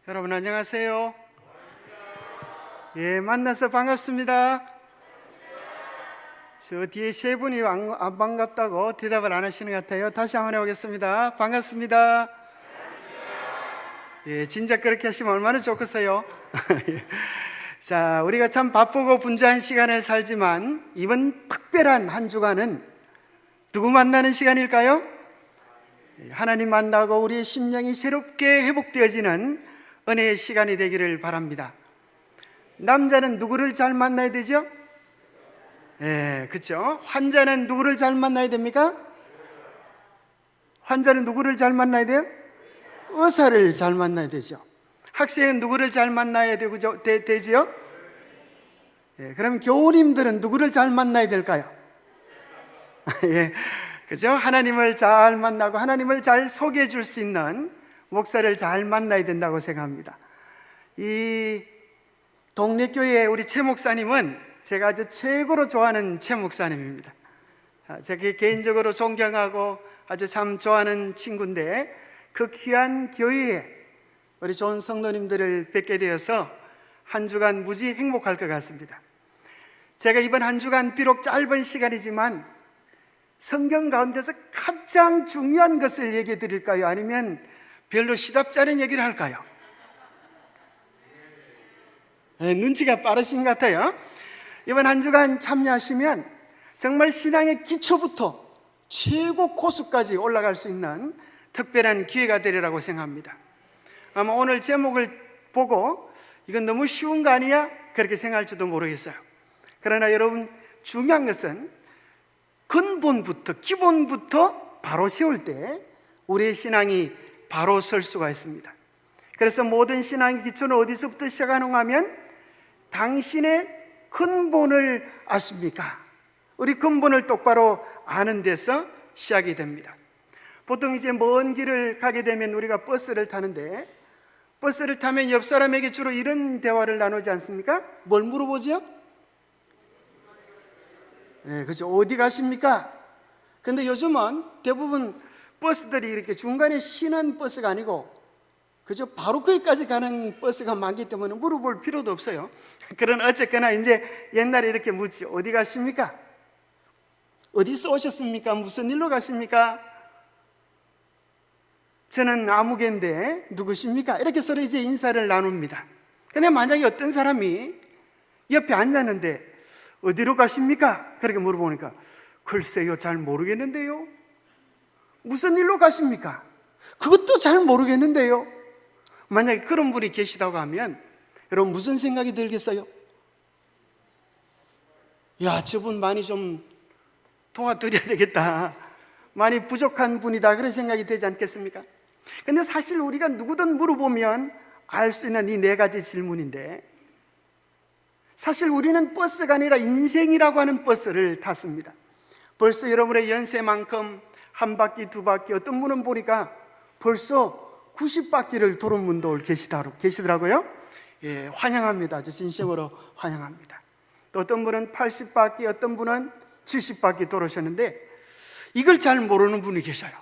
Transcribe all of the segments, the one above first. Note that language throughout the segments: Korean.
여러분 안녕하세요. 예, 만나서 반갑습니다. 저 뒤에 세 분이 안 반갑다고 대답을 안 하시는 것 같아요. 다시 한번 해보겠습니다. 반갑습니다. 예, 진짜 그렇게 하시면 얼마나 좋겠어요. 자, 우리가 참 바쁘고 분주한 시간을 살지만 이번 특별한 한 주간은 누구 만나는 시간일까요? 하나님 만나고 우리의 심령이 새롭게 회복되어지는 은혜의 시간이 되기를 바랍니다. 남자는 누구를 잘 만나야 되죠? 예, 그렇죠. 환자는 누구를 잘 만나야 됩니까? 환자는 누구를 잘 만나야 돼요? 의사를 잘 만나야 되죠. 학생은 누구를 잘 만나야 되죠? 예, 그럼 교우님들은 누구를 잘 만나야 될까요? 예, 그죠? 하나님을 잘 만나고 하나님을 잘 소개해 줄 수 있는 목사를 잘 만나야 된다고 생각합니다. 이 동네 교회 우리 최 목사님은 제가 아주 최고로 좋아하는 최 목사님입니다. 제가 개인적으로 존경하고 아주 참 좋아하는 친구인데 그 귀한 교회에 우리 좋은 성도님들을 뵙게 되어서 한 주간 무지 행복할 것 같습니다. 제가 이번 한 주간 비록 짧은 시간이지만 성경 가운데서 가장 중요한 것을 얘기해 드릴까요? 아니면 별로 시답지 않은 얘기를 할까요? 네, 눈치가 빠르신 것 같아요. 이번 한 주간 참여하시면 정말 신앙의 기초부터 최고 고수까지 올라갈 수 있는 특별한 기회가 되리라고 생각합니다. 아마 오늘 제목을 보고 이건 너무 쉬운 거 아니야? 그렇게 생각할지도 모르겠어요. 그러나 여러분, 중요한 것은 근본부터 기본부터 바로 세울 때 우리의 신앙이 바로 설 수가 있습니다. 그래서 모든 신앙의 기초는 어디서부터 시작하는가 하면 당신의 근본을 아십니까? 우리 근본을 똑바로 아는 데서 시작이 됩니다. 보통 이제 먼 길을 가게 되면 우리가 버스를 타는데 버스를 타면 옆 사람에게 주로 이런 대화를 나누지 않습니까? 뭘 물어보죠? 네, 그렇죠. 어디 가십니까? 근데 요즘은 대부분 버스들이 이렇게 중간에 쉬는 버스가 아니고 그죠? 바로 거기까지 가는 버스가 많기 때문에 물어볼 필요도 없어요. 그러나 어쨌거나 이제 옛날에 이렇게 묻지. 어디 가십니까? 어디서 오셨습니까? 무슨 일로 가십니까? 저는 아무개인데 누구십니까? 이렇게 서로 이제 인사를 나눕니다. 근데 만약에 어떤 사람이 옆에 앉았는데 어디로 가십니까? 그렇게 물어보니까 글쎄요, 잘 모르겠는데요. 무슨 일로 가십니까? 그것도 잘 모르겠는데요. 만약에 그런 분이 계시다고 하면 여러분 무슨 생각이 들겠어요? 야, 저분 많이 좀 도와드려야 되겠다. 많이 부족한 분이다. 그런 생각이 되지 않겠습니까? 근데 사실 우리가 누구든 물어보면 알 수 있는 이 네 가지 질문인데 사실 우리는 버스가 아니라 인생이라고 하는 버스를 탔습니다. 벌써 여러분의 연세만큼 한 바퀴, 두 바퀴, 어떤 분은 보니까 벌써 90바퀴를 도는 분도 계시더라고요. 예, 환영합니다. 아주 진심으로 환영합니다. 또 어떤 분은 80바퀴, 어떤 분은 70바퀴 돌으셨는데 이걸 잘 모르는 분이 계셔요.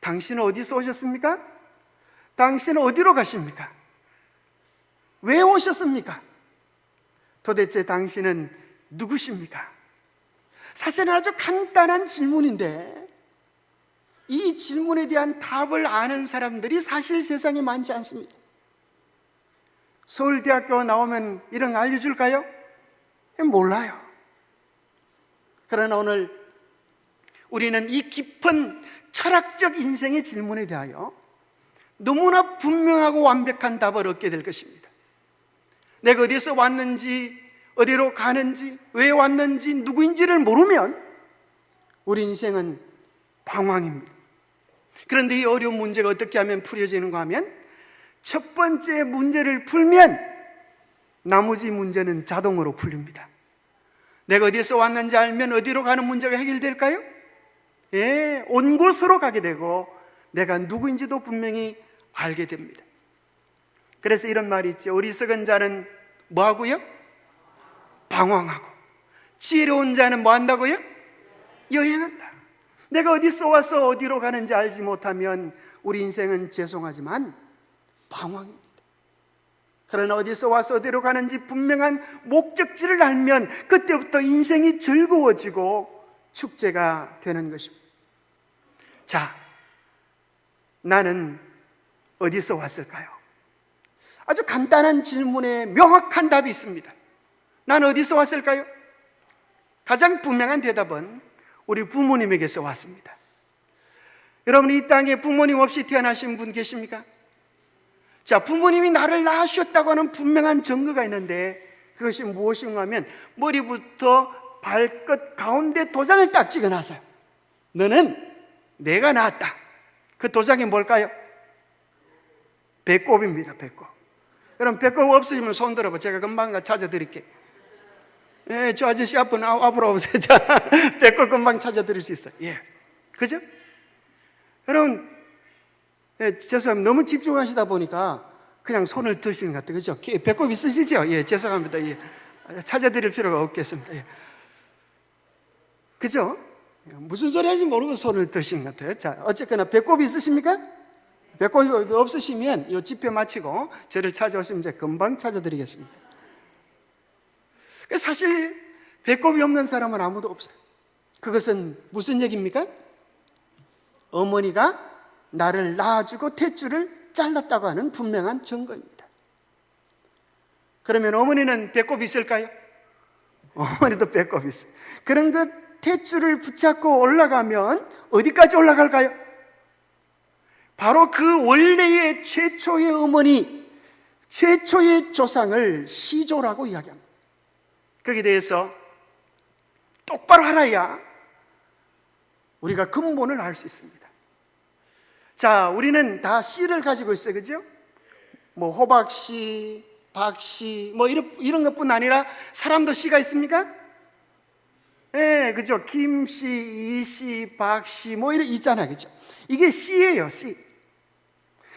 당신은 어디서 오셨습니까? 당신은 어디로 가십니까? 왜 오셨습니까? 도대체 당신은 누구십니까? 사실은 아주 간단한 질문인데 이 질문에 대한 답을 아는 사람들이 사실 세상에 많지 않습니다. 서울대학교 나오면 이런 거 알려줄까요? 몰라요. 그러나 오늘 우리는 이 깊은 철학적 인생의 질문에 대하여 너무나 분명하고 완벽한 답을 얻게 될 것입니다. 내가 어디서 왔는지, 어디로 가는지, 왜 왔는지, 누구인지를 모르면 우리 인생은 방황입니다. 그런데 이 어려운 문제가 어떻게 하면 풀어지는가 하면 첫 번째 문제를 풀면 나머지 문제는 자동으로 풀립니다. 내가 어디서 왔는지 알면 어디로 가는 문제가 해결될까요? 예, 온 곳으로 가게 되고 내가 누구인지도 분명히 알게 됩니다. 그래서 이런 말이 있죠. 어리석은 자는 뭐 하고요? 방황하고. 지혜로운 자는 뭐 한다고요? 여행한다. 내가 어디서 와서 어디로 가는지 알지 못하면 우리 인생은 죄송하지만 방황입니다. 그러나 어디서 와서 어디로 가는지 분명한 목적지를 알면 그때부터 인생이 즐거워지고 축제가 되는 것입니다. 자, 나는 어디서 왔을까요? 아주 간단한 질문에 명확한 답이 있습니다. 난 어디서 왔을까요? 가장 분명한 대답은 우리 부모님에게서 왔습니다. 여러분, 이 땅에 부모님 없이 태어나신 분 계십니까? 자, 부모님이 나를 낳으셨다고 하는 분명한 증거가 있는데 그것이 무엇인가 하면 머리부터 발끝 가운데 도장을 딱 찍어놨어요. 너는 내가 낳았다. 그 도장이 뭘까요? 배꼽입니다. 배꼽. 여러분, 배꼽 없으시면 손 들어봐. 제가 금방 찾아드릴게요. 예, 저 아저씨 앞으로 오세요. 자, 배꼽 금방 찾아드릴 수 있어요. 예, 그죠? 여러분, 예, 죄송합니다. 너무 집중하시다 보니까 그냥 손을 드시는 것 같아요. 그죠? 배꼽 있으시죠? 예, 죄송합니다. 예, 찾아드릴 필요가 없겠습니다. 예. 그죠? 무슨 소리 하는지 모르고 손을 드시는 것 같아요. 자, 어쨌거나 배꼽이 있으십니까? 배꼽이 없으시면 이 집회 마치고 저를 찾아오시면 제가 금방 찾아드리겠습니다. 사실 배꼽이 없는 사람은 아무도 없어요. 그것은 무슨 얘기입니까? 어머니가 나를 낳아주고 탯줄을 잘랐다고 하는 분명한 증거입니다. 그러면 어머니는 배꼽이 있을까요? 어머니도 배꼽이 있어요. 그런 그 탯줄을 붙잡고 올라가면 어디까지 올라갈까요? 바로 그 원래의 최초의 어머니, 최초의 조상을 시조라고 이야기합니다. 거기에 대해서 똑바로 알아야 우리가 근본을 알 수 있습니다. 자, 우리는 다 씨를 가지고 있어요. 그죠? 뭐 호박씨, 박씨, 뭐 이런 것뿐 아니라 사람도 씨가 있습니까? 예, 그죠? 김씨, 이씨, 박씨, 뭐 이런 있잖아요. 그죠? 이게 씨예요, 씨.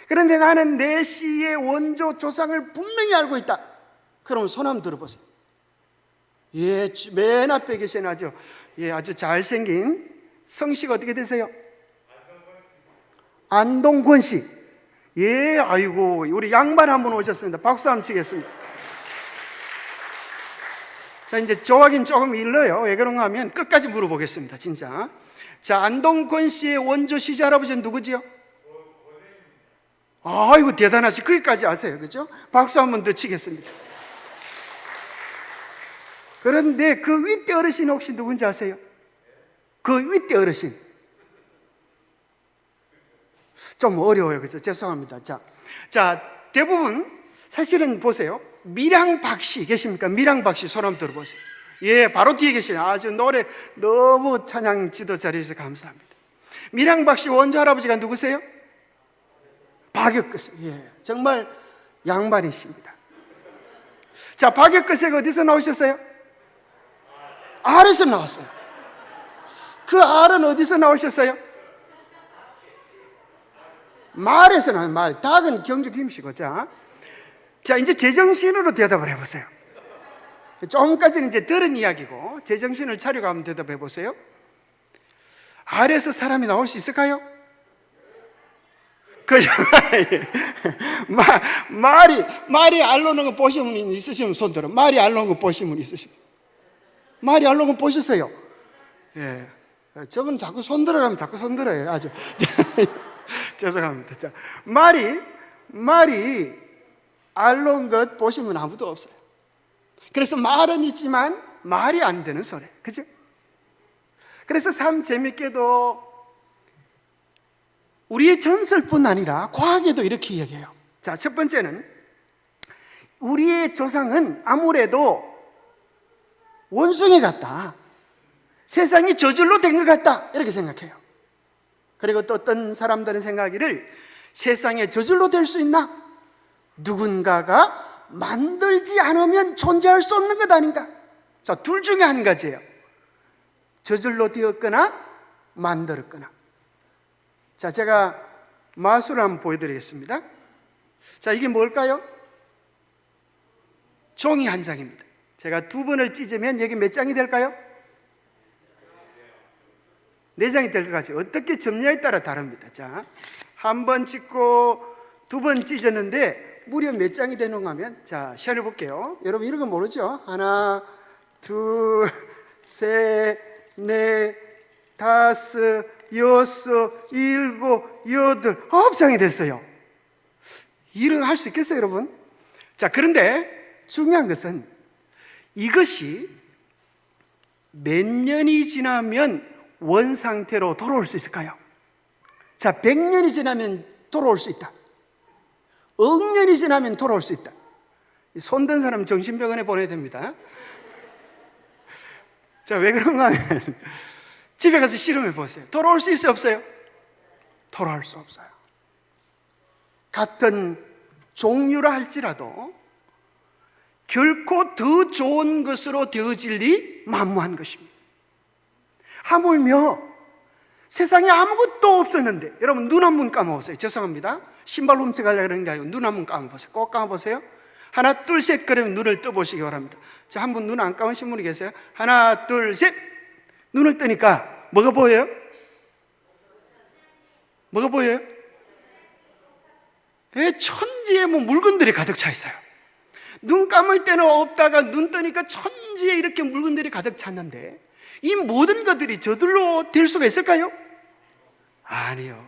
그런데 나는 내 씨의 원조 조상을 분명히 알고 있다. 그러면 손 한번 들어보세요. 예, 맨 앞에 계신 아주 잘생긴 성씨가 어떻게 되세요? 안동권 씨. 예, 아이고, 우리 양반 한 분 오셨습니다. 박수 한번 치겠습니다. 자, 이제 좋아하긴 조금 일러요. 왜 그런가 하면 끝까지 물어보겠습니다. 진짜. 자, 안동권 씨의 원조 시제 할아버지는 누구지요? 아이고, 대단하시. 거기까지 아세요. 그죠? 박수 한번 더 치겠습니다. 그런데 그 윗대 어르신 혹시 누군지 아세요? 그 윗대 어르신. 좀 어려워요. 그죠? 죄송합니다. 자, 대부분 사실은 보세요. 밀양박씨 계십니까? 밀양박씨 손 한번 들어보세요. 예, 바로 뒤에 계시네요. 아주 노래 너무 찬양 지도 잘해주셔서 감사합니다. 밀양박씨 원조 할아버지가 누구세요? 박역거세. 예, 정말 양반이십니다. 자, 박역거세가 어디서 나오셨어요? 알에서 나왔어요. 그 알은 어디서 나오셨어요? 말에서 나온 말. 닭은 경주 김씨고. 자, 이제 제정신으로 대답을 해보세요. 조금까지는 이제 들은 이야기고 제정신을 차리고 한번 대답해 보세요. 알에서 사람이 나올 수 있을까요? 그죠? 말이 알로는 거 보시면 있으시면 손 들어. 말이 알로는 거 보시면 있으시면. 말이 알로는 거 보셨어요? 예. 저분은 자꾸 손 들어가면 자꾸 손 들어요. 아주. 죄송합니다. 자, 말이 알로는 것 보시면 아무도 없어요. 그래서 말은 있지만 말이 안 되는 소리. 그죠? 그래서 참 재밌게도 우리의 전설뿐 아니라 과학에도 이렇게 이야기해요. 자, 첫 번째는 우리의 조상은 아무래도 원숭이 같다. 세상이 저절로 된 것 같다. 이렇게 생각해요. 그리고 또 어떤 사람들은 생각하기를 세상에 저절로 될 수 있나? 누군가가 만들지 않으면 존재할 수 없는 것 아닌가? 자, 둘 중에 한 가지예요. 저절로 되었거나 만들었거나. 자, 제가 마술을 한번 보여드리겠습니다. 자, 이게 뭘까요? 종이 한 장입니다. 제가 두 번을 찢으면 여기 몇 장이 될까요? 4장이 될 것 같아요. 어떻게 접냐에 따라 다릅니다. 자, 한 번 찢고 두 번 찢었는데 무려 몇 장이 되는가 하면, 자, 시험해 볼게요. 여러분 이런 거 모르죠? 하나, 둘, 셋, 넷, 다섯, 여섯, 일곱, 여덟, 9장이 됐어요. 이런 거 할 수 있겠어요, 여러분? 자, 그런데 중요한 것은 이것이 몇 년이 지나면 원상태로 돌아올 수 있을까요? 자, 100년이 지나면 돌아올 수 있다. 억 년이 지나면 돌아올 수 있다. 손든 사람 정신병원에 보내야 됩니다. 자, 왜 그런가 하면 집에 가서 실험해 보세요. 돌아올 수 있어요, 없어요? 돌아올 수 없어요. 같은 종류라 할지라도 결코 더 좋은 것으로 되어질 리 만무한 것입니다. 하물며 세상에 아무것도 없었는데, 여러분 눈 한 번 감아보세요. 죄송합니다. 신발 훔쳐가려고 그러는 게 아니고 눈 한 번 감아보세요. 꼭 감아보세요. 하나 둘 셋 그러면 눈을 떠보시기 바랍니다. 자, 한 분 눈 안 감으신 분이 계세요? 하나 둘 셋. 눈을 뜨니까 뭐가 보여요? 뭐가 보여요? 천지에 뭐 물건들이 가득 차 있어요. 눈 감을 때는 없다가 눈 뜨니까 천지에 이렇게 물건들이 가득 찼는데, 이 모든 것들이 저절로 될 수가 있을까요? 아니요.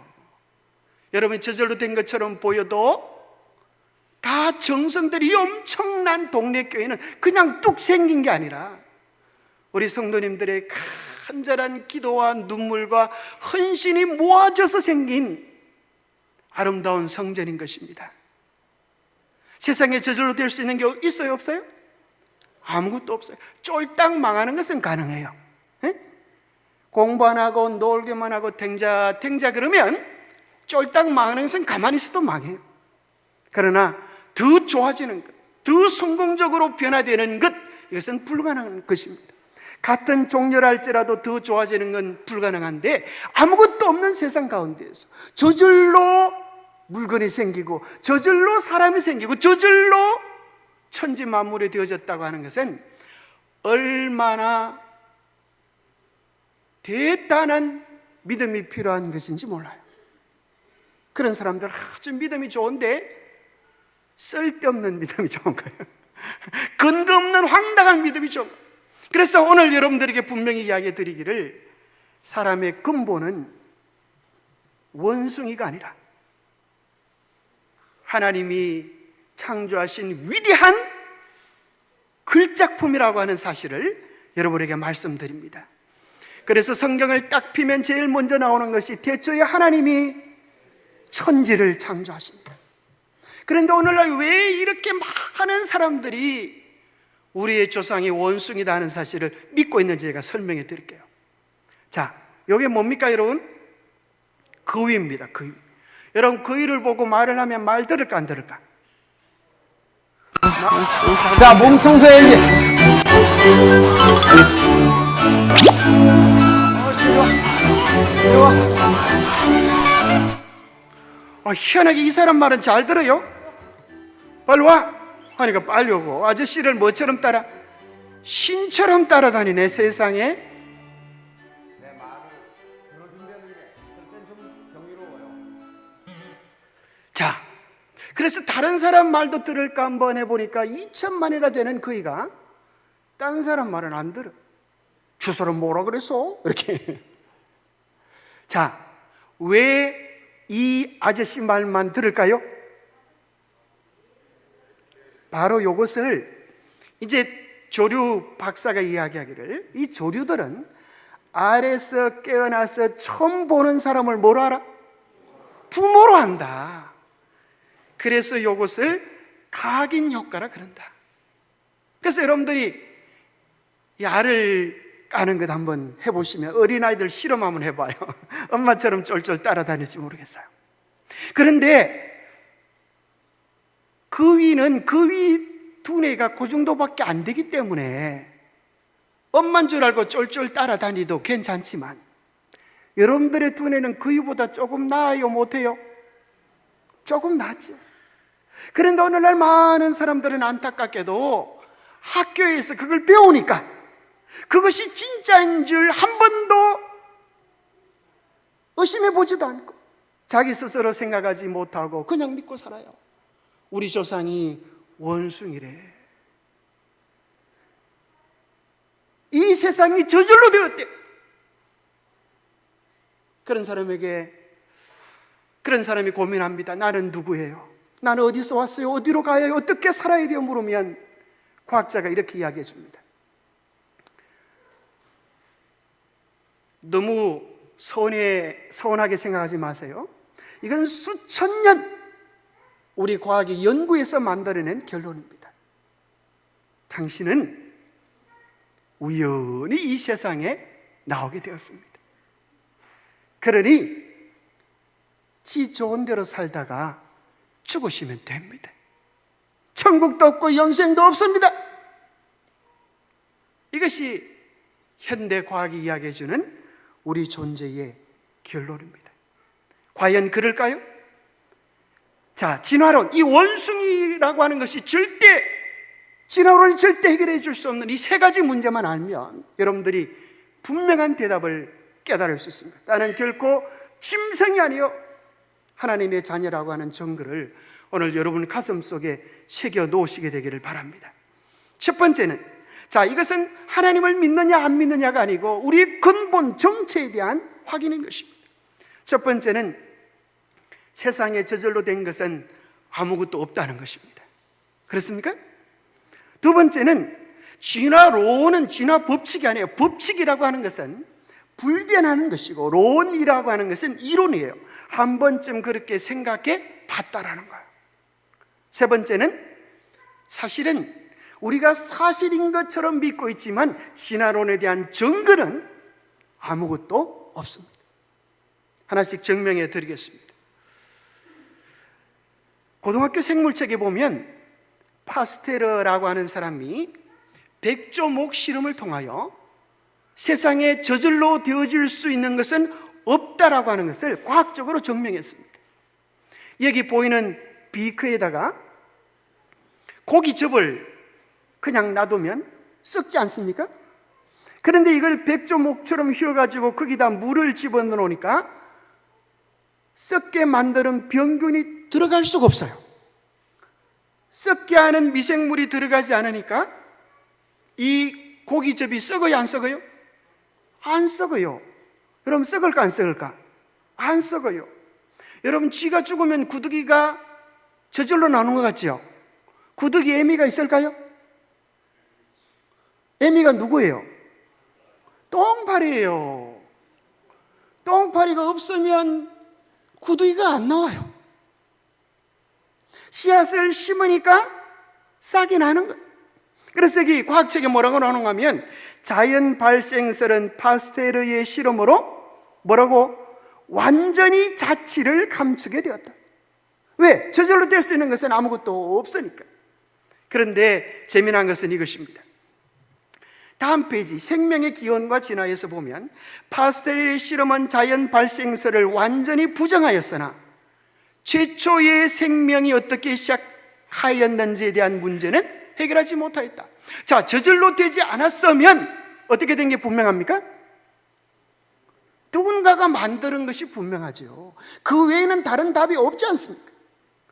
여러분이 저절로 된 것처럼 보여도 다 정성들이 엄청난 동네 교회는 그냥 뚝 생긴 게 아니라 우리 성도님들의 간절한 기도와 눈물과 헌신이 모아져서 생긴 아름다운 성전인 것입니다. 세상에 저절로 될 수 있는 게 있어요, 없어요? 아무것도 없어요. 쫄딱 망하는 것은 가능해요. 공부 안 하고 놀기만 하고 탱자 그러면 쫄딱 망하는 것은 가만히 있어도 망해요. 그러나 더 좋아지는 것, 더 성공적으로 변화되는 것, 이것은 불가능한 것입니다. 같은 종류랄지라도 더 좋아지는 건 불가능한데, 아무것도 없는 세상 가운데에서 저절로 물건이 생기고 저절로 사람이 생기고 저절로 천지 만물이 되어졌다고 하는 것은 얼마나 대단한 믿음이 필요한 것인지 몰라요. 그런 사람들 아주 믿음이 좋은데 쓸데없는 믿음이 좋은 거예요. 근거 없는 황당한 믿음이 좋은 거예요. 그래서 오늘 여러분들에게 분명히 이야기해 드리기를, 사람의 근본은 원숭이가 아니라 하나님이 창조하신 위대한 글작품이라고 하는 사실을 여러분에게 말씀드립니다. 그래서 성경을 딱 피면 제일 먼저 나오는 것이 태초에 하나님이 천지를 창조하십니다. 그런데 오늘날 왜 이렇게 많은 사람들이 우리의 조상이 원숭이다 하는 사실을 믿고 있는지 제가 설명해 드릴게요. 자, 이게 뭡니까 여러분? 거위입니다. 거위. 여러분, 거위를 보고 말을 하면 말 들을까 안 들을까? 자, 몸 청소해야지. 희한하게 이 사람 말은 잘 들어요. 빨리 와 하니까 빨리 오고, 아저씨를 뭐처럼 따라? 신처럼 따라다니네. 세상에. 자, 그래서 다른 사람 말도 들을까 한번 해보니까 2천만이나 되는 거위가 다른 사람 말은 안 들어. 저 사람 뭐라 그랬어? 이렇게. 자, 왜 이 아저씨 말만 들을까요? 바로 이것을 이제 조류 박사가 이야기하기를, 이 조류들은 알에서 깨어나서 처음 보는 사람을 뭐로 알아? 부모로 한다. 그래서 이것을 각인 효과라 그런다. 그래서 여러분들이 이 알을 까는 것 한번 해보시면, 어린아이들 실험 한번 해봐요. 엄마처럼 쫄쫄 따라다닐지 모르겠어요. 그런데 거위는 거위 두뇌가 그 정도밖에 안 되기 때문에 엄마인 줄 알고 쫄쫄 따라다니도 괜찮지만, 여러분들의 두뇌는 거위보다 조금 나아요, 못해요? 조금 낫죠. 그런데 오늘날 많은 사람들은 안타깝게도 학교에서 그걸 배우니까 그것이 진짜인 줄 한 번도 의심해 보지도 않고 자기 스스로 생각하지 못하고 그냥 믿고 살아요. 우리 조상이 원숭이래. 이 세상이 저절로 되었대. 그런 사람이 고민합니다. 나는 누구예요? 나는 어디서 왔어요? 어디로 가야 해요? 어떻게 살아야 돼요? 물으면 과학자가 이렇게 이야기해 줍니다. 너무 서운하게 생각하지 마세요. 이건 수천 년 우리 과학이 연구해서 만들어낸 결론입니다. 당신은 우연히 이 세상에 나오게 되었습니다. 그러니 지 좋은 대로 살다가 죽으시면 됩니다. 천국도 없고 영생도 없습니다. 이것이 현대 과학이 이야기해 주는 우리 존재의 결론입니다. 과연 그럴까요? 자, 진화론, 이 원숭이라고 하는 것이 진화론이 절대 해결해 줄 수 없는 이 세 가지 문제만 알면 여러분들이 분명한 대답을 깨달을 수 있습니다. 나는 결코 짐승이 아니요 하나님의 자녀라고 하는 증거를 오늘 여러분 가슴 속에 새겨 놓으시게 되기를 바랍니다. 첫 번째는, 자, 이것은 하나님을 믿느냐 안 믿느냐가 아니고 우리의 근본 정체에 대한 확인인 것입니다. 첫 번째는 세상에 저절로 된 것은 아무것도 없다는 것입니다. 그렇습니까? 두 번째는 진화론은 진화 법칙이 아니에요. 법칙이라고 하는 것은 불변하는 것이고 론이라고 하는 것은 이론이에요. 한 번쯤 그렇게 생각해 봤다라는 거예요. 세 번째는 사실은 우리가 사실인 것처럼 믿고 있지만 진화론에 대한 증거는 아무것도 없습니다. 하나씩 증명해 드리겠습니다. 고등학교 생물책에 보면 파스테르라고 하는 사람이 백조목 실험을 통하여 세상에 저절로 되어질 수 있는 것은 없다라고 하는 것을 과학적으로 증명했습니다. 여기 보이는 비커에다가 고깃즙을 그냥 놔두면 썩지 않습니까? 그런데 이걸 백조목처럼 휘어가지고 거기다 물을 집어넣으니까 썩게 만드는 병균이 들어갈 수가 없어요. 썩게 하는 미생물이 들어가지 않으니까 이 고깃즙이 썩어요, 안 썩어요? 안 썩어요. 여러분, 썩을까 안 썩을까? 안 썩어요. 여러분, 쥐가 죽으면 구더기가 저절로 나오는 것 같죠? 구더기 애미가 있을까요? 애미가 누구예요? 똥파리예요. 똥파리가 없으면 구더기가 안 나와요. 씨앗을 심으니까 싹이 나는 거예요. 그래서 여기 과학책에 뭐라고 나오는가 하면 자연 발생설은 파스테르의 실험으로 뭐라고? 완전히 자취를 감추게 되었다. 왜? 저절로 될 수 있는 것은 아무것도 없으니까. 그런데 재미난 것은 이것입니다. 다음 페이지, 생명의 기원과 진화에서 보면 파스테르의 실험은 자연 발생설을 완전히 부정하였으나 최초의 생명이 어떻게 시작하였는지에 대한 문제는 해결하지 못하였다. 자, 저절로 되지 않았으면 어떻게 된 게 분명합니까? 누군가가 만드는 것이 분명하죠. 그 외에는 다른 답이 없지 않습니까?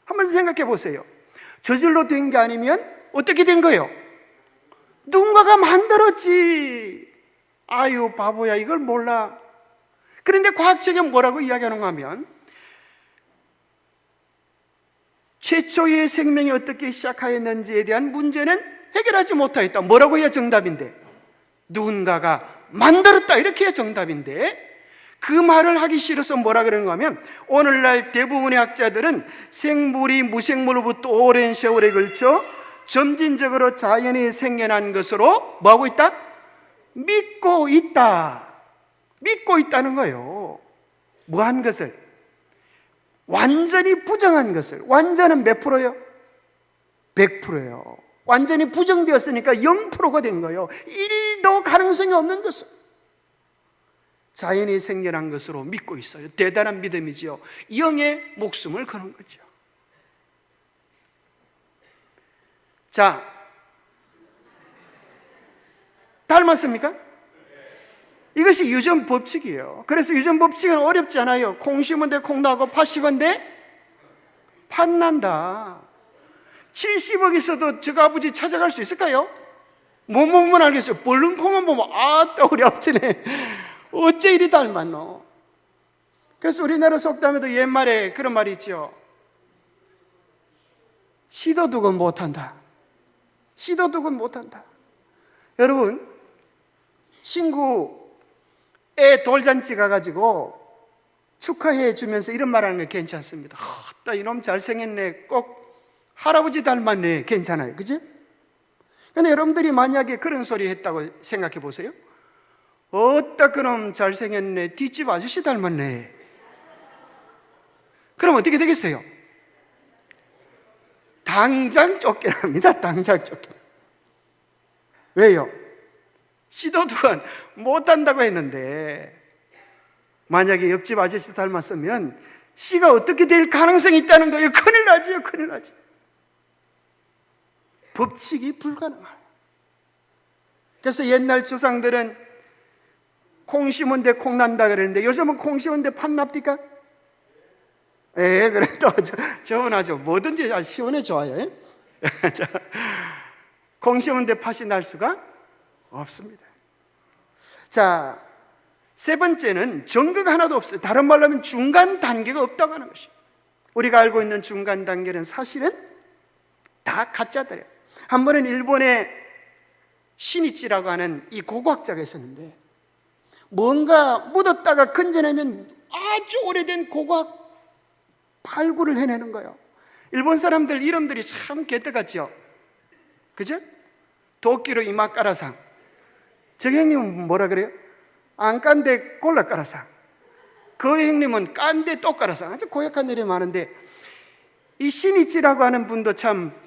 한번 생각해 보세요. 저절로 된 게 아니면 어떻게 된 거예요? 누군가가 만들었지. 아유, 바보야, 이걸 몰라. 그런데 과학책에 뭐라고 이야기하는가 하면 최초의 생명이 어떻게 시작하였는지에 대한 문제는 해결하지 못하였다. 뭐라고 해야 정답인데? 누군가가 만들었다, 이렇게 해야 정답인데, 그 말을 하기 싫어서 뭐라 그러는가 하면 오늘날 대부분의 학자들은 생물이 무생물로부터 오랜 세월에 걸쳐 점진적으로 자연이 생겨난 것으로 뭐하고 있다? 믿고 있다. 믿고 있다는 거예요. 뭐한 것을? 완전히 부정한 것을. 완전은 몇 프로요? 100%예요. 완전히 부정되었으니까 0%가 된 거예요. 1도 가능성이 없는 것을 자연이 생겨난 것으로 믿고 있어요. 대단한 믿음이지요. 영의 목숨을 거는 거죠. 자, 닮았습니까? 이것이 유전 법칙이에요. 그래서 유전 법칙은 어렵지 않아요. 콩 심은데 콩 나고 팥 심은데 팥 난다. 70억 있어도 저거 아버지 찾아갈 수 있을까요? 뭐만 알겠어요. 벌룬코만 보면 아따 우리 아버지네 어째 이리 닮았노. 그래서 우리나라 속담에도 옛말에 그런 말이 있죠. 시도 두건 못한다. 시도 두건 못한다. 여러분, 친구 애 돌잔치 가가지고 축하해 주면서 이런 말하는 게 괜찮습니다. 나 이놈 잘생겼네. 꼭 할아버지 닮았네. 괜찮아요. 그지? 근데 여러분들이 만약에 그런 소리 했다고 생각해 보세요. 어따 그놈 잘생겼네. 뒷집 아저씨 닮았네. 그럼 어떻게 되겠어요? 당장 쫓겨납니다. 당장 쫓겨나. 왜요? 시도 두건 못한다고 했는데 만약에 옆집 아저씨 닮았으면 씨가 어떻게 될 가능성이 있다는 거예요. 큰일 나지요. 큰일 나지. 법칙이 불가능해요. 그래서 옛날 조상들은 콩 심은데 콩 난다 그랬는데 요즘은 콩 심은데 팥 납니까? 예, 그래도 저는 아주 뭐든지 잘 시원해 좋아요. 예? 콩 심은데 팥이 날 수가 없습니다. 자, 세 번째는 증거가 하나도 없어요. 다른 말로 하면 중간 단계가 없다고 하는 것이죠. 우리가 알고 있는 중간 단계는 사실은 다 가짜들이에요. 한 번은 일본의 시니치라고 하는 이 고고학자가 있었는데 뭔가 묻었다가 건져내면 아주 오래된 고고학 발굴을 해내는 거예요. 일본 사람들 이름들이 참 개떡같죠. 그죠? 도끼로 이마 깔아상. 저기 형님은 뭐라 그래요? 안 깐데 골라 깔아상. 그 형님은 깐데 또 깔아상. 아주 고약한 일이 많은데 이 시니치라고 하는 분도 참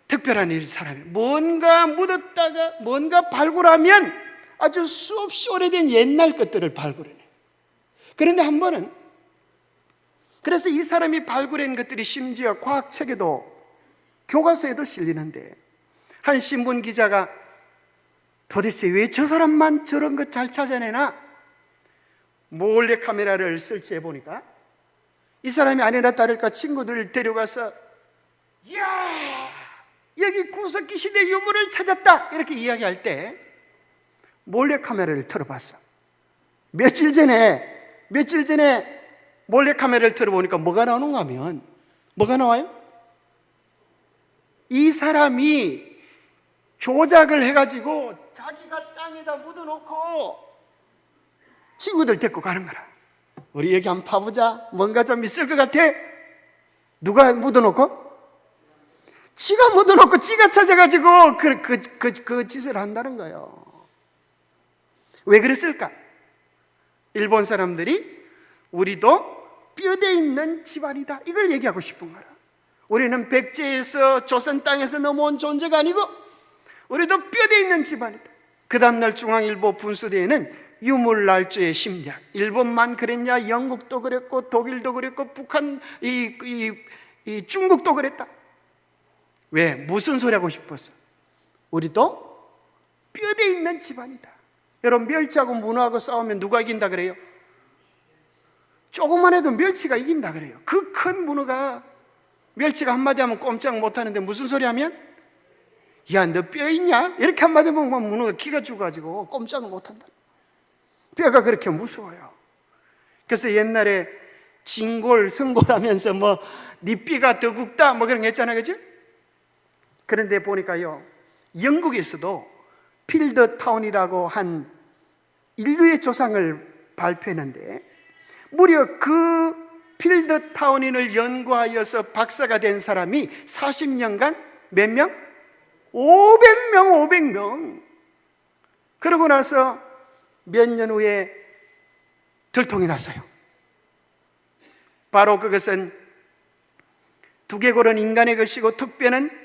특별한 사람이에요. 뭔가 묻었다가 뭔가 발굴하면 아주 수없이 오래된 옛날 것들을 발굴해내요. 그런데 한 번은 그래서 이 사람이 발굴한 것들이 심지어 과학책에도 교과서에도 실리는데 한 신문 기자가 도대체 왜 저 사람만 저런 것 잘 찾아내나? 몰래 카메라를 설치해 보니까 이 사람이 아니나 다를까 친구들을 데려가서 이야 여기 구석기 시대 유물을 찾았다 이렇게 이야기할 때 몰래 카메라를 틀어봤어. 며칠 전에 몰래 카메라를 틀어보니까 뭐가 나오는가 하면 뭐가 나와요? 이 사람이 조작을 해가지고 자기가 땅에다 묻어놓고 친구들 데리고 가는 거라. 우리 여기 한번 파보자. 뭔가 좀 있을 것 같아. 누가 묻어놓고? 지가 묻어놓고 지가 찾아가지고 그 짓을 한다는 거예요. 왜 그랬을까? 일본 사람들이 우리도 뼈대 있는 집안이다 이걸 얘기하고 싶은 거라. 우리는 백제에서 조선 땅에서 넘어온 존재가 아니고 우리도 뼈대 있는 집안이다. 그 다음날 중앙일보 분수대에는 유물날조의 심리학, 일본만 그랬냐, 영국도 그랬고 독일도 그랬고 북한 중국도 그랬다. 왜? 무슨 소리 하고 싶었어? 우리도 뼈대 있는 집안이다. 여러분, 멸치하고 문어하고 싸우면 누가 이긴다 그래요? 조금만 해도 멸치가 이긴다 그래요. 그 큰 문어가 멸치가 한마디 하면 꼼짝 못하는데 무슨 소리 하면? 야, 너 뼈 있냐? 이렇게 한마디 하면 문어가 기가 죽어가지고 꼼짝을 못한다. 뼈가 그렇게 무서워요. 그래서 옛날에 진골, 승골하면서 네 뼈가 더 굵다 그런 거 했잖아요. 그죠? 그런데 보니까요, 영국에서도 필드타운이라고 한 인류의 조상을 발표했는데 무려 그 필드타운인을 연구하여서 박사가 된 사람이 40년간 몇 명? 500명. 그러고 나서 몇 년 후에 들통이 났어요. 바로 그것은 두개골은 인간의 것이고 턱뼈는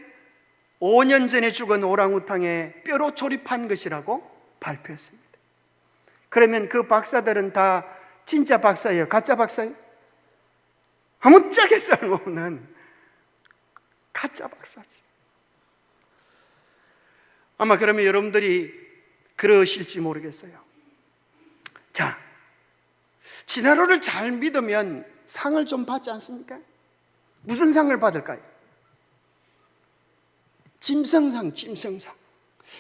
5년 전에 죽은 오랑우탕의 뼈로 조립한 것이라고 발표했습니다. 그러면 그 박사들은 다 진짜 박사예요? 가짜 박사예요? 아무짝에 쓸모없는 가짜 박사지. 아마 그러면 여러분들이 그러실지 모르겠어요. 자, 진화론을 잘 믿으면 상을 좀 받지 않습니까? 무슨 상을 받을까요? 짐승상.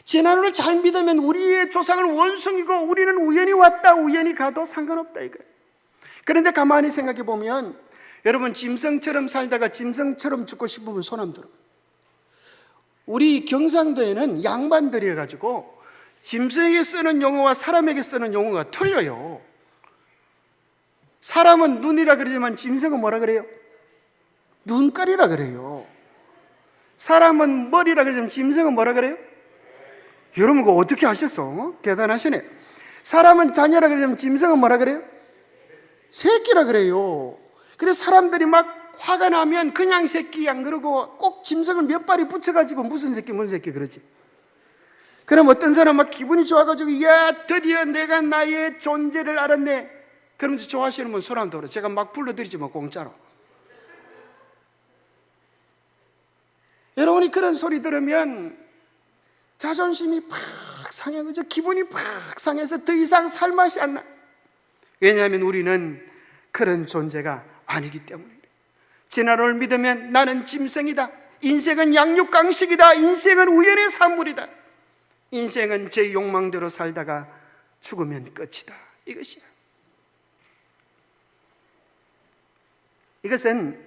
진화론을 잘 믿으면 우리의 조상은 원숭이고 우리는 우연히 왔다 우연히 가도 상관없다 이거예요. 그런데 가만히 생각해 보면 여러분, 짐승처럼 살다가 짐승처럼 죽고 싶으면 손 한번 들어. 우리 경상도에는 양반들이 해가지고 짐승에게 쓰는 용어와 사람에게 쓰는 용어가 틀려요. 사람은 눈이라 그러지만 짐승은 뭐라 그래요? 눈깔이라 그래요. 사람은 머리라 그러지만 짐승은 뭐라 그래요? 여러분 그거 어떻게 아셨어? 대단하시네. 사람은 자녀라 그러지만 짐승은 뭐라 그래요? 새끼라 그래요. 그래서 사람들이 막 화가 나면 그냥 새끼 안 그러고 꼭 짐승을 몇 발이 붙여가지고 무슨 새끼 그러지. 그럼 어떤 사람 막 기분이 좋아가지고 야 드디어 내가 나의 존재를 알았네 그러면서 좋아하시는 분 손 한번 들어. 제가 막 불러드리지만 공짜로. 여러분이 그런 소리 들으면 자존심이 팍 상해서 기분이 팍 상해서 더 이상 살 맛이 안 나. 왜냐하면 우리는 그런 존재가 아니기 때문입니다. 진화론을 믿으면 나는 짐승이다. 인생은 양육강식이다. 인생은 우연의 산물이다. 인생은 제 욕망대로 살다가 죽으면 끝이다. 이것이야. 이것은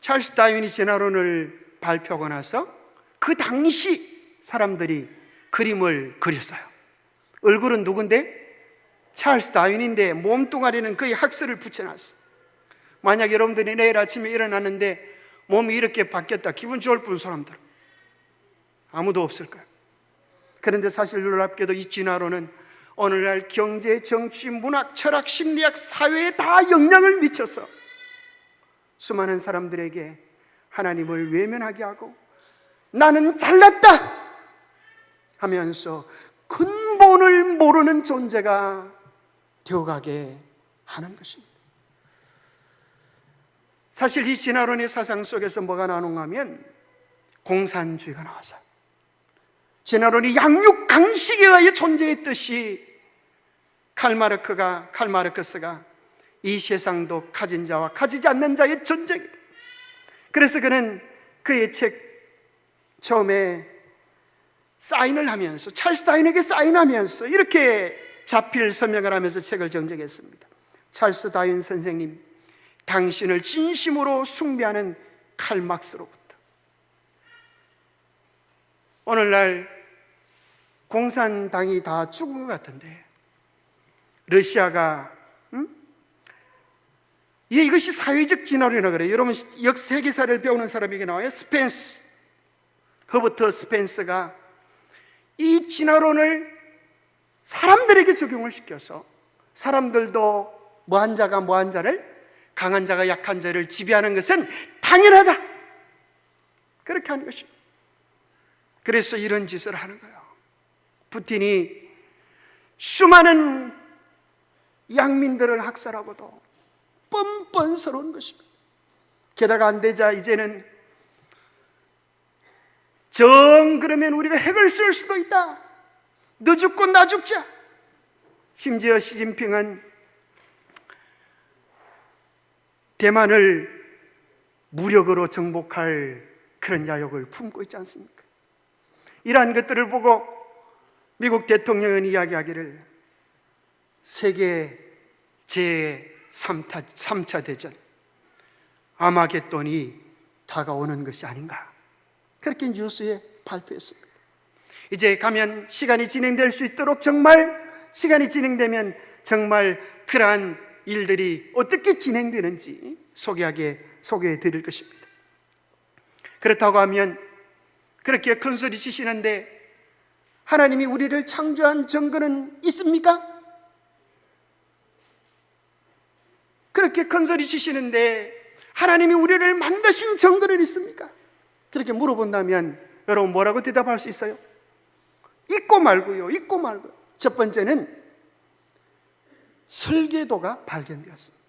찰스 다윈이 진화론을 발표하고 나서 그 당시 사람들이 그림을 그렸어요. 얼굴은 누군데? 찰스 다윈인데 몸뚱아리는 거의 학설을 붙여놨어. 만약 여러분들이 내일 아침에 일어났는데 몸이 이렇게 바뀌었다, 기분 좋을 뿐 사람들 아무도 없을 거예요. 그런데 사실 놀랍게도 이 진화론은 오늘날 경제, 정치, 문학, 철학, 심리학, 사회에 다 영향을 미쳐서 수많은 사람들에게 하나님을 외면하게 하고 나는 잘났다 하면서 근본을 모르는 존재가 되어가게 하는 것입니다. 사실 이 진화론의 사상 속에서 뭐가 나오는가 하면 공산주의가 나와서 진화론이 양육강식에 의해 존재했듯이 칼마르크스가 이 세상도 가진 자와 가지지 않는 자의 전쟁이다. 그래서 그는 그의 책 처음에 사인을 하면서 찰스 다윈에게 사인하면서 이렇게 자필 서명을 하면서 책을 정정했습니다. 찰스 다윈 선생님, 당신을 진심으로 숭배하는 칼 막스로부터. 오늘날 공산당이 다 죽은 것 같은데 러시아가 이것이 사회적 진화론이라고 그래요. 여러분 세계사를 배우는 사람에게 나와요. 허버트 스펜스가 이 진화론을 사람들에게 적용을 시켜서 사람들도 뭐한 자가 뭐한 자를, 강한 자가 약한 자를 지배하는 것은 당연하다 그렇게 하는 것입니다. 그래서 이런 짓을 하는 거예요. 푸틴이 수많은 양민들을 학살하고도 뻔뻔스러운 것입니다. 게다가 안 되자 이제는 그러면 우리가 핵을 쓸 수도 있다. 너 죽고 나 죽자. 심지어 시진핑은 대만을 무력으로 정복할 그런 야욕을 품고 있지 않습니까? 이러한 것들을 보고 미국 대통령은 이야기하기를 세계 제3차 대전 아마겟돈이 다가오는 것이 아닌가 그렇게 뉴스에 발표했습니다. 이제 가면 시간이 진행될 수 있도록 시간이 진행되면 정말 그러한 일들이 어떻게 진행되는지 소개해 드릴 것입니다. 그렇다고 하면 그렇게 큰 소리 치시는데 하나님이 우리를 창조한 증거는 있습니까? 그렇게 큰 소리 치시는데 하나님이 우리를 만드신 증거는 있습니까? 그렇게 물어본다면 여러분 뭐라고 대답할 수 있어요? 있고 말고요. 첫 번째는 설계도가 발견되었습니다.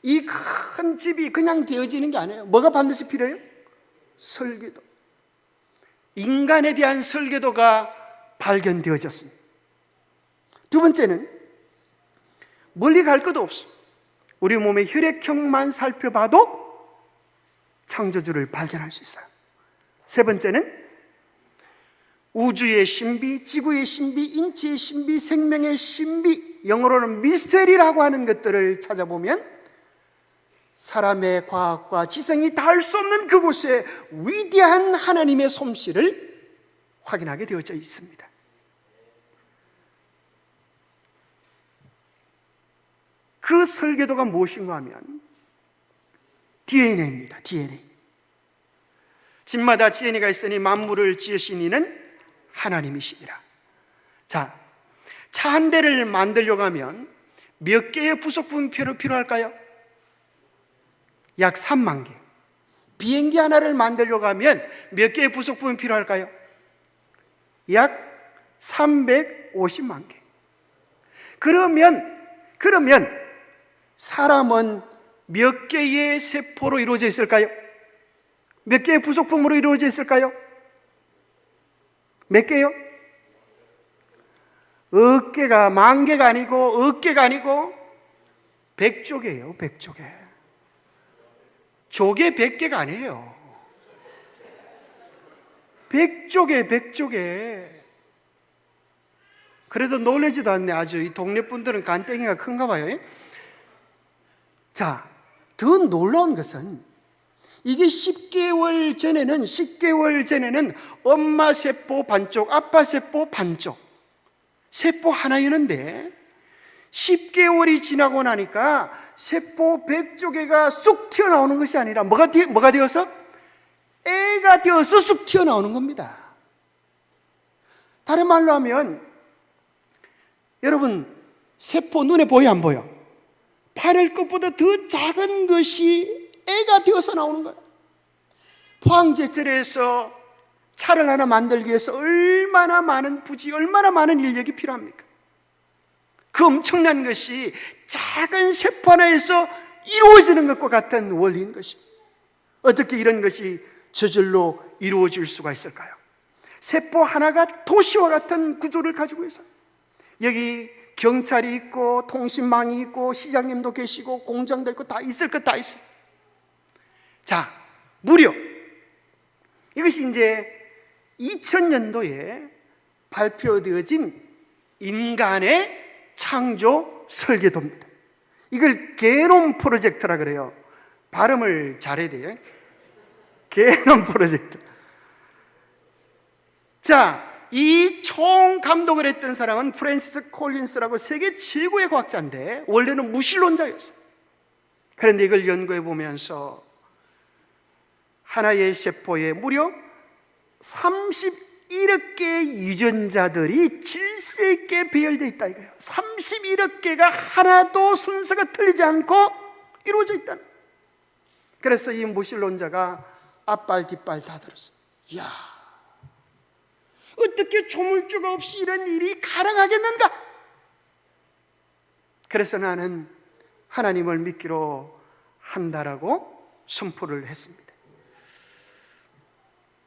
이 큰 집이 그냥 되어지는 게 아니에요. 뭐가 반드시 필요해요? 설계도. 인간에 대한 설계도가 발견되어졌습니다. 두 번째는 멀리 갈 것도 없어. 우리 몸의 혈액형만 살펴봐도 창조주를 발견할 수 있어요. 세 번째는 우주의 신비, 지구의 신비, 인체의 신비, 생명의 신비, 영어로는 미스테리라고 하는 것들을 찾아보면 사람의 과학과 지성이 닿을 수 없는 그곳에 위대한 하나님의 솜씨를 확인하게 되어져 있습니다. 그 설계도가 무엇인가 하면 DNA입니다. DNA. 집마다 DNA가 있으니 만물을 지으신 이는 하나님이시니라. 자, 차 한 대를 만들려고 하면 몇 개의 부속품이 필요할까요? 약 3만 개. 비행기 하나를 만들려고 하면 몇 개의 부속품이 필요할까요? 약 350만 개. 그러면 사람은 몇 개의 세포로 이루어져 있을까요? 몇 개의 부속품으로 이루어져 있을까요? 몇 개요? 억개가, 만 개가 아니고 억개가 아니고 100조개예요. 100조개. 조개 100개가 아니에요. 100조개, 100조개. 그래도 놀라지도 않네. 아주 이 동네 분들은 간땡이가 큰가 봐요. 자, 더 놀라운 것은 이게 10개월 전에는 엄마 세포 반쪽, 아빠 세포 반쪽, 세포 하나였는데 10개월이 지나고 나니까 세포 100조개가 쑥 튀어나오는 것이 아니라 뭐가 되어서? 애가 되어서 쑥 튀어나오는 겁니다. 다른 말로 하면 여러분, 세포 눈에 보여 안 보여? 파를 끝보다 더 작은 것이 애가 되어서 나오는 거예요. 포항제철에서 차를 하나 만들기 위해서 얼마나 많은 부지, 얼마나 많은 인력이 필요합니까? 그 엄청난 것이 작은 세포 하나에서 이루어지는 것과 같은 원리인 것입니다. 어떻게 이런 것이 저절로 이루어질 수가 있을까요? 세포 하나가 도시와 같은 구조를 가지고 있어요. 여기 경찰이 있고 통신망이 있고 시장님도 계시고 공장도 있고 다 있을 것 다 있어요. 자, 무려 이것이 이제 2000년도에 발표되어진 인간의 창조 설계도입니다. 이걸 게놈 프로젝트라 그래요. 발음을 잘해야 돼요. 게놈 프로젝트. 자, 이 총 감독을 했던 사람은 프랜시스 콜린스라고 세계 최고의 과학자인데 원래는 무신론자였어요. 그런데 이걸 연구해 보면서 하나의 세포에 무려 31억 개의 유전자들이 질서 있게 배열되어 있다 이거예요. 31억 개가 하나도 순서가 틀리지 않고 이루어져 있다는 거예요. 그래서 이 무신론자가 앞발 뒷발 다 들었어요. 이야, 어떻게 조물주가 없이 이런 일이 가능하겠는가? 그래서 나는 하나님을 믿기로 한다라고 선포를 했습니다.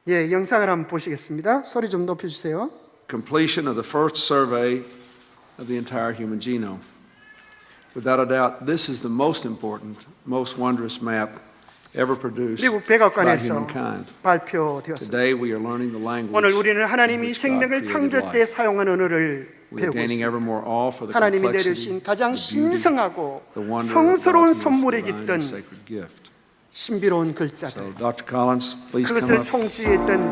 예, 영상을 한번 보시겠습니다. 소리 좀 높여주세요. Completion of the first survey of the entire human genome. Without a doubt, this is the most important, most wondrous map ever produced 미국 by 백악관에서 humankind. 발표되었습니다. Today we are learning the language 오늘 우리는 in 하나님이 which God 생명을 created 창조할 때 life. 사용한 언어를 We are 배우고 gaining 있습니다. ever more awe for the 하나님이 complexity, 내려주신 가장 the beauty, 신성하고 the wonder of 성스러운 God's most 선물에 divine 깃든 and sacred gift. 신비로운 So, 글자들, Dr. Collins, please come 그것을 up. 총지했던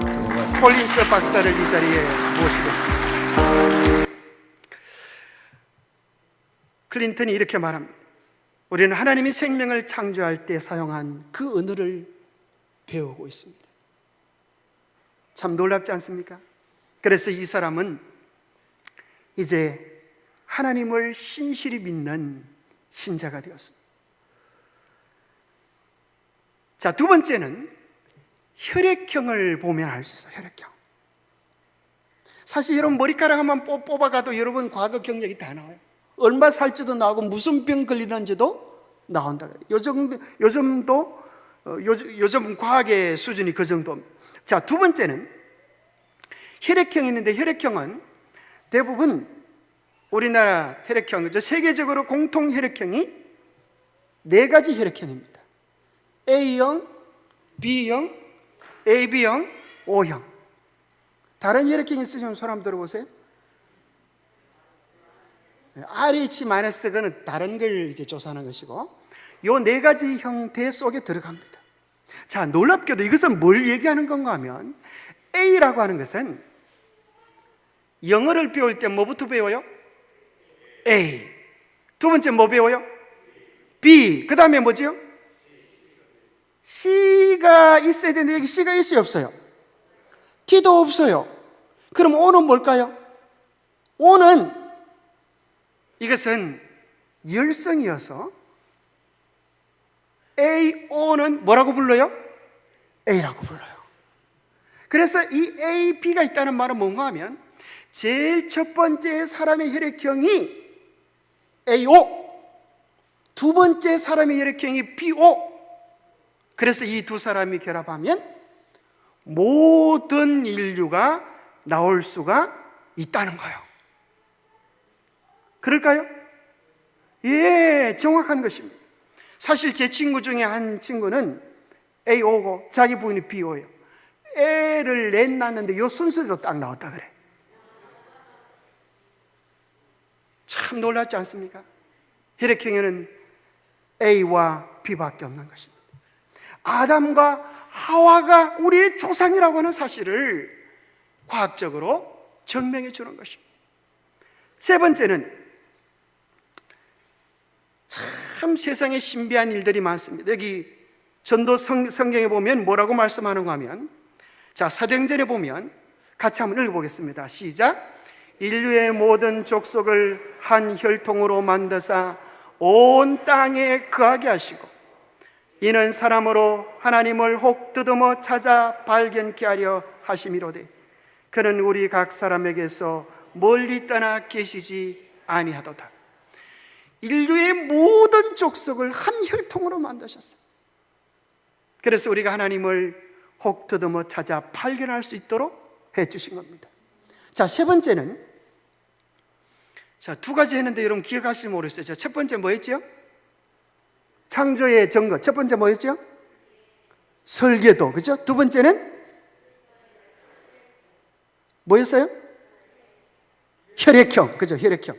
콜린스 박사를 이 자리에 모시겠습니다. 클린턴이 이렇게 말합니다. 우리는 하나님이 생명을 창조할 때 사용한 그 언어를 배우고 있습니다. 참 놀랍지 않습니까? 그래서 이 사람은 이제 하나님을 신실히 믿는 신자가 되었습니다. 자, 두 번째는 혈액형을 보면 알 수 있어요. 혈액형. 사실 여러분 머리카락 한번 뽑아가도 여러분 과거 경력이 다 나와요. 얼마 살지도 나오고 무슨 병 걸리는지도 나온다. 요즘 과학의 수준이 그 정도입니다. 자, 두 번째는 혈액형이 있는데 혈액형은 대부분 우리나라 혈액형, 세계적으로 공통 혈액형이 네 가지 혈액형입니다. A형, B형, AB형, O형. 다른 혈액형 있으시면 손 한번 들어보세요. RH-그는 다른 걸 이제 조사하는 것이고, 요 네 가지 형태 속에 들어갑니다. 자, 놀랍게도 이것은 뭘 얘기하는 건가 하면, A라고 하는 것은 영어를 배울 때 뭐부터 배워요? A. 두 번째 뭐 배워요? B. 그 다음에 뭐지요? C가 있어야 되는데 여기 C가 있어요, 없어요? T도 없어요. 그럼 O는 뭘까요? O는 이것은 열성이어서 AO는 뭐라고 불러요? A라고 불러요. 그래서 이 A, B가 있다는 말은 뭔가 하면 제일 첫 번째 사람의 혈액형이 AO, 두 번째 사람의 혈액형이 BO. 그래서 이 두 사람이 결합하면 모든 인류가 나올 수가 있다는 거예요. 그럴까요? 예, 정확한 것입니다. 사실 제 친구 중에 한 친구는 AO고 자기 부인이 BO예요. 애를 넷 낳았는데 요 순서대로 딱 나왔다 그래. 참 놀랍지 않습니까? 혈액형에는 A와 B밖에 없는 것입니다. 아담과 하와가 우리의 조상이라고 하는 사실을 과학적으로 증명해 주는 것입니다. 세 번째는 참 세상에 신비한 일들이 많습니다. 여기 전도 성경에 보면 뭐라고 말씀하는가 하면, 자, 사도행전에 보면 같이 한번 읽어보겠습니다. 시작. 인류의 모든 족속을 한 혈통으로 만드사 온 땅에 거하게 하시고, 이는 사람으로 하나님을 혹 더듬어 찾아 발견케 하려 하심이로되 그는 우리 각 사람에게서 멀리 떠나 계시지 아니하도다. 인류의 모든 족속을 한 혈통으로 만드셨어요. 그래서 우리가 하나님을 혹 더듬어 찾아 발견할 수 있도록 해주신 겁니다. 자, 세 번째는, 자, 두 가지 했는데 여러분 기억하실지 모르겠어요. 자, 첫 번째 뭐였죠? 창조의 증거. 첫 번째 뭐였죠? 설계도. 그죠? 두 번째는 뭐였어요? 혈액형. 그죠? 혈액형.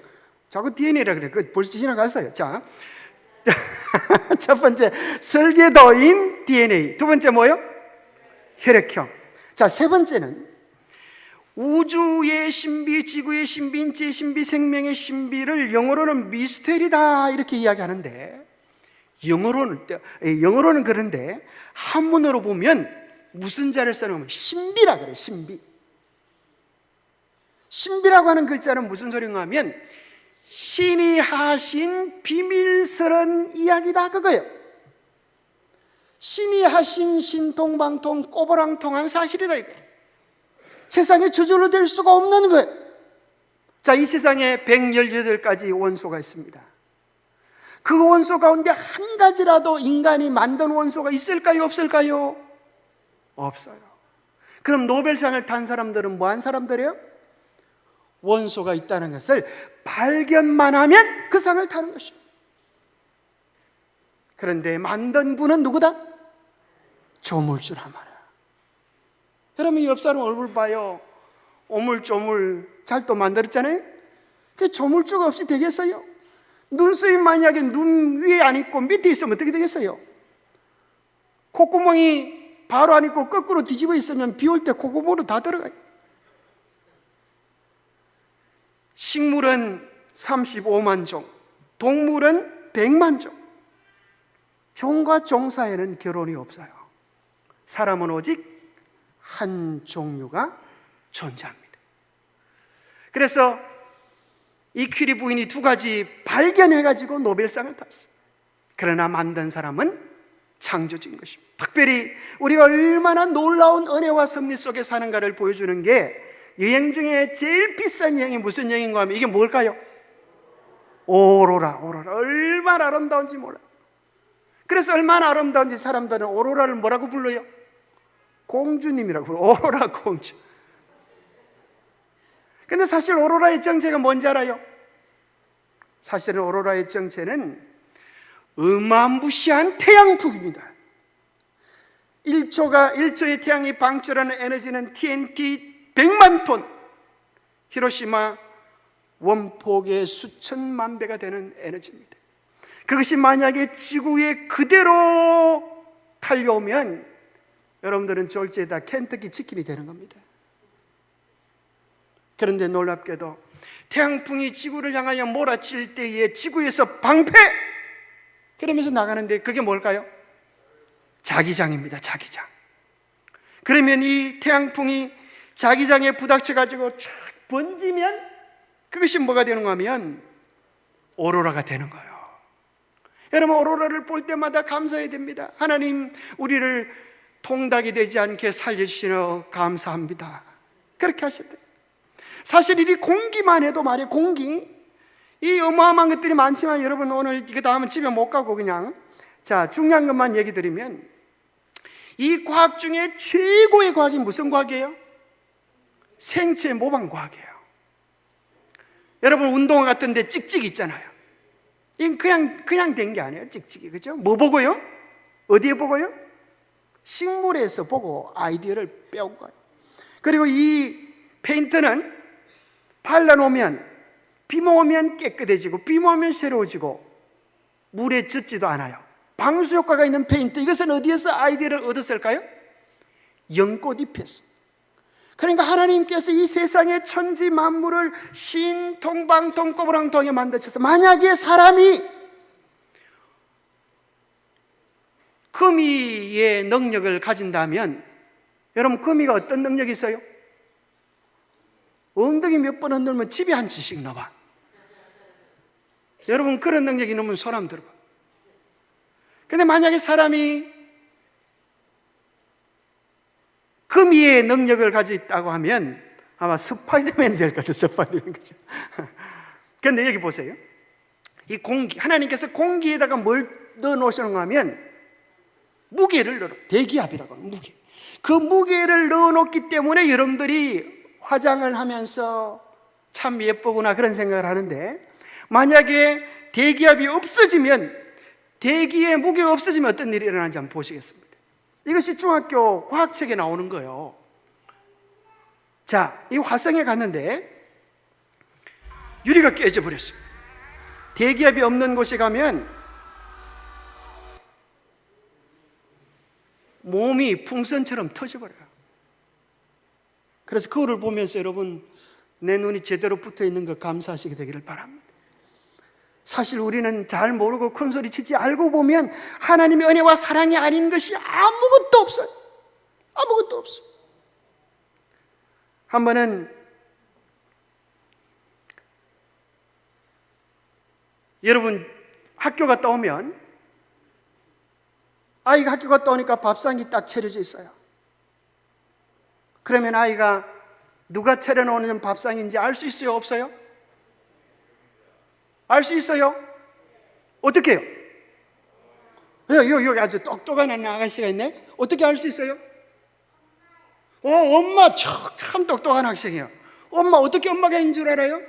자꾸 DNA라 그래. 그 벌써 지나갔어요. 자, 첫 번째 설계도인 DNA. 두 번째 뭐요? 혈액형. 자, 세 번째는 우주의 신비, 지구의 신비, 인체의 신비, 생명의 신비를 영어로는 미스테리다 이렇게 이야기하는데, 영어로는 그런데 한문으로 보면 무슨 자를 써놓으면 신비라 그래. 신비. 신비라고 하는 글자는 무슨 소리인가 하면 신이 하신 비밀스러운 이야기다 그거예요. 신이 하신 신통방통 꼬부랑통한 사실이다 이거예요. 세상에 저절로 될 수가 없는 거예요. 자, 이 세상에 118가지 원소가 있습니다. 그 원소 가운데 한 가지라도 인간이 만든 원소가 있을까요? 없을까요? 없어요. 그럼 노벨상을 탄 사람들은 뭐 한 사람들이에요? 원소가 있다는 것을 발견만 하면 그 상을 타는 것입니다. 그런데 만든 분은 누구다? 조물주라 말이야. 여러분, 옆 사람 얼굴 봐요. 오물조물 잘 또 만들었잖아요. 그 조물주가 없이 되겠어요? 눈썹이 만약에 눈 위에 안 있고 밑에 있으면 어떻게 되겠어요? 콧구멍이 바로 안 있고 거꾸로 뒤집어 있으면 비 올 때 콧구멍으로 다 들어가요. 식물은 35만 종, 동물은 100만 종. 종과 종 사이에는 결혼이 없어요. 사람은 오직 한 종류가 존재합니다. 그래서 이 퀴리 부인이 두 가지 발견해가지고 노벨상을 탔어요. 그러나 만든 사람은 창조주인 것입니다. 특별히 우리가 얼마나 놀라운 은혜와 섭리 속에 사는가를 보여주는 게, 여행 중에 제일 비싼 여행이 무슨 여행인가 하면 이게 뭘까요? 오로라. 얼마나 아름다운지 몰라요. 그래서 얼마나 아름다운지 사람들은 오로라를 뭐라고 불러요? 공주님이라고 불러요. 오로라 공주. 근데 사실 오로라의 정체가 뭔지 알아요? 사실은 오로라의 정체는 어마무시한 태양풍입니다. 1초의 태양이 방출하는 에너지는 TNT 100만 톤, 히로시마 원폭의 수천만 배가 되는 에너지입니다. 그것이 만약에 지구에 그대로 달려오면 여러분들은 졸지에다 켄터키 치킨이 되는 겁니다. 그런데 놀랍게도 태양풍이 지구를 향하여 몰아칠 때에 지구에서 방패! 그러면서 나가는데 그게 뭘까요? 자기장입니다. 자기장. 그러면 이 태양풍이 자기장에 부닥쳐가지고 쫙 번지면 그것이 뭐가 되는가 하면 오로라가 되는 거예요. 여러분, 오로라를 볼 때마다 감사해야 됩니다. 하나님, 우리를 통닭이 되지 않게 살려주시려 감사합니다. 그렇게 하셨대요. 사실 이 공기만 해도 말이에요. 공기, 이 어마어마한 것들이 많지만 여러분, 오늘 이거 다 하면 집에 못 가고 그냥, 자, 중요한 것만 얘기 드리면, 이 과학 중에 최고의 과학이 무슨 과학이에요? 생체 모방 과학이에요. 여러분, 운동화 같은 데 찍찍이 있잖아요. 이건 그냥 된 게 아니에요. 찍찍이. 그죠? 뭐 보고요? 어디에 보고요? 식물에서 보고 아이디어를 빼온 거예요. 그리고 이 페인트는 발라놓으면 비만 오면 깨끗해지고 비만 오면 새로워지고 물에 젖지도 않아요. 방수 효과가 있는 페인트, 이것은 어디에서 아이디어를 얻었을까요? 연꽃잎에서. 그러니까 하나님께서 이 세상의 천지 만물을 신통방통 꼬부랑통하게 만드셔서, 만약에 사람이 거미의 능력을 가진다면, 여러분, 거미가 어떤 능력이 있어요? 엉덩이 몇 번 흔들면 집에 한 치씩 넣어봐. 여러분, 그런 능력이 있으면 손 한번 들어봐. 근데 만약에 사람이 거미의 능력을 가지고 있다고 하면 아마 스파이더맨이 될 것 같아요. 스파이더맨, 그죠? 그런데 여기 보세요. 이 공기, 하나님께서 공기에다가 뭘 넣어 놓으시는가 하면 무게를 넣어, 대기압이라고 하는 무게. 그 무게를 넣어 놓기 때문에 여러분들이 화장을 하면서 참 예쁘구나 그런 생각을 하는데, 만약에 대기압이 없어지면, 대기의 무게가 없어지면 어떤 일이 일어나는지 한번 보시겠습니다. 이것이 중학교 과학책에 나오는 거예요. 자, 이 화성에 갔는데 유리가 깨져버렸어요. 대기압이 없는 곳에 가면 몸이 풍선처럼 터져버려요. 그래서 그거를 보면서 여러분, 내 눈이 제대로 붙어 있는 거 감사하시게 되기를 바랍니다. 사실 우리는 잘 모르고 큰소리 치지, 알고 보면 하나님의 은혜와 사랑이 아닌 것이 아무것도 없어요. 아무것도 없어요. 한 번은 여러분, 학교 갔다 오면, 아이가 학교 갔다 오니까 밥상이 딱 차려져 있어요. 그러면 아이가 누가 차려놓는 밥상인지 알 수 있어요? 없어요? 알 수 있어요? 어떻게 해요? 여기 아주 똑똑한 아가씨가 있네? 어떻게 알 수 있어요? 엄마 참 똑똑한 학생이에요. 엄마, 어떻게 엄마가 있는 줄 알아요?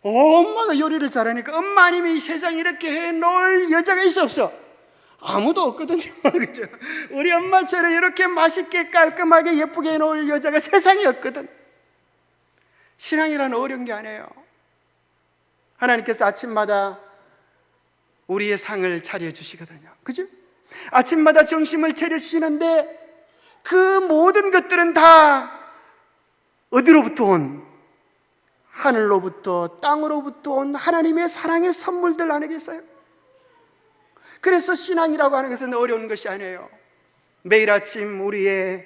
엄마가 요리를 잘하니까. 엄마 아니면 이 세상에 이렇게 해놓을 여자가 있어, 없어? 아무도 없거든요. 그죠? 우리 엄마처럼 이렇게 맛있게 깔끔하게 예쁘게 해놓을 여자가 세상에 없거든. 신앙이라는 어려운 게 아니에요. 하나님께서 아침마다 우리의 상을 차려주시거든요. 그죠? 아침마다 정심을 차려주시는데 그 모든 것들은 다 어디로부터 온? 하늘로부터, 땅으로부터 온 하나님의 사랑의 선물들 아니겠어요? 그래서 신앙이라고 하는 것은 어려운 것이 아니에요. 매일 아침 우리의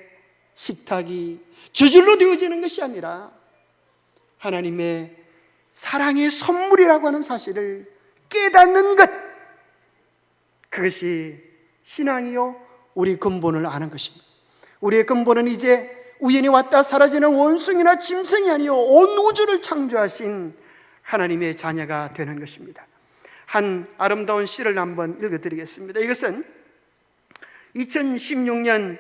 식탁이 저절로 되어지는 것이 아니라 하나님의 사랑의 선물이라고 하는 사실을 깨닫는 것, 그것이 신앙이요, 우리 근본을 아는 것입니다. 우리의 근본은 이제 우연히 왔다 사라지는 원숭이나 짐승이 아니요 온 우주를 창조하신 하나님의 자녀가 되는 것입니다. 한 아름다운 시를 한번 읽어드리겠습니다. 이것은 2016년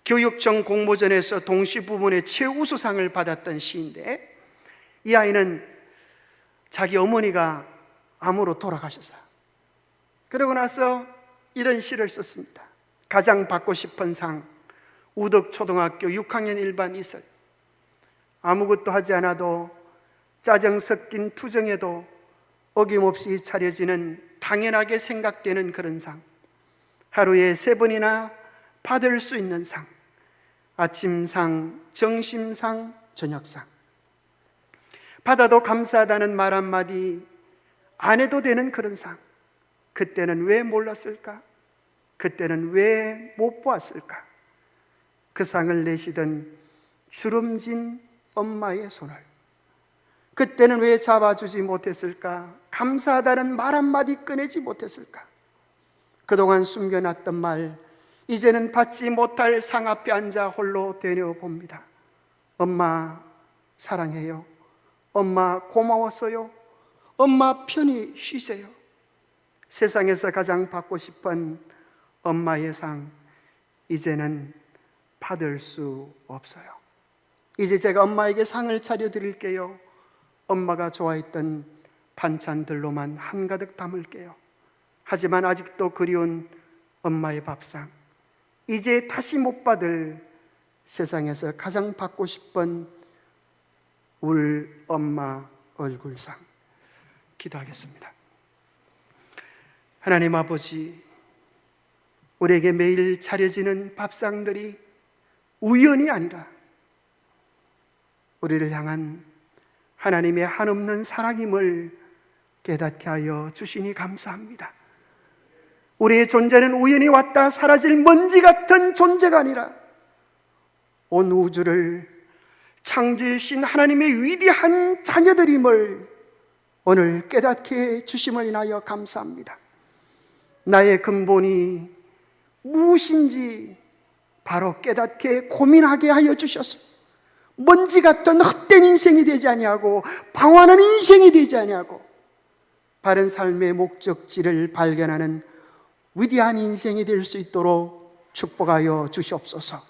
교육청 공모전에서 동시 부문의 최우수상을 받았던 시인데, 이 아이는 자기 어머니가 암으로 돌아가셨어요. 그러고 나서 이런 시를 썼습니다. 가장 받고 싶은 상, 우덕초등학교 6학년 일반 이설. 아무것도 하지 않아도 짜증 섞인 투정에도 어김없이 차려지는 당연하게 생각되는 그런 상. 하루에 3번이나 받을 수 있는 상. 아침상, 점심상, 저녁상. 받아도 감사하다는 말 한마디 안 해도 되는 그런 상. 그때는 왜 몰랐을까? 그때는 왜 못 보았을까? 그 상을 내시던 주름진 엄마의 손을 그때는 왜 잡아주지 못했을까? 감사하다는 말 한마디 꺼내지 못했을까? 그동안 숨겨놨던 말, 이제는 받지 못할 상 앞에 앉아 홀로 되뇌어봅니다. 엄마 사랑해요. 엄마 고마웠어요. 엄마 편히 쉬세요. 세상에서 가장 받고 싶은 엄마의 상, 이제는 받을 수 없어요. 이제 제가 엄마에게 상을 차려드릴게요. 엄마가 좋아했던 반찬들로만 한가득 담을게요. 하지만 아직도 그리운 엄마의 밥상, 이제 다시 못 받을 세상에서 가장 받고 싶은 울 엄마 얼굴상. 기도하겠습니다. 하나님 아버지, 우리에게 매일 차려지는 밥상들이 우연이 아니라 우리를 향한 하나님의 한없는 사랑임을 깨닫게 하여 주시니 감사합니다. 우리의 존재는 우연히 왔다 사라질 먼지 같은 존재가 아니라 온 우주를 창조해 주신 하나님의 위대한 자녀들임을 오늘 깨닫게 해 주심을 인하여 감사합니다. 나의 근본이 무엇인지 바로 깨닫게 고민하게 하여 주셔서 먼지 같은 헛된 인생이 되지 아니하고 방황하는 인생이 되지 아니하고 바른 삶의 목적지를 발견하는 위대한 인생이 될 수 있도록 축복하여 주시옵소서.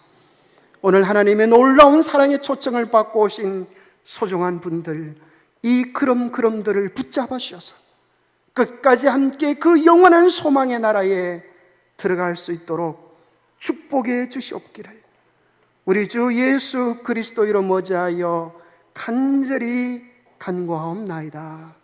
오늘 하나님의 놀라운 사랑의 초청을 받고 오신 소중한 분들, 이 그럼들을 붙잡아 주셔서 끝까지 함께 그 영원한 소망의 나라에 들어갈 수 있도록 축복해 주시옵기를 우리 주 예수 그리스도 이름 머지하여 간절히 간구하옵나이다.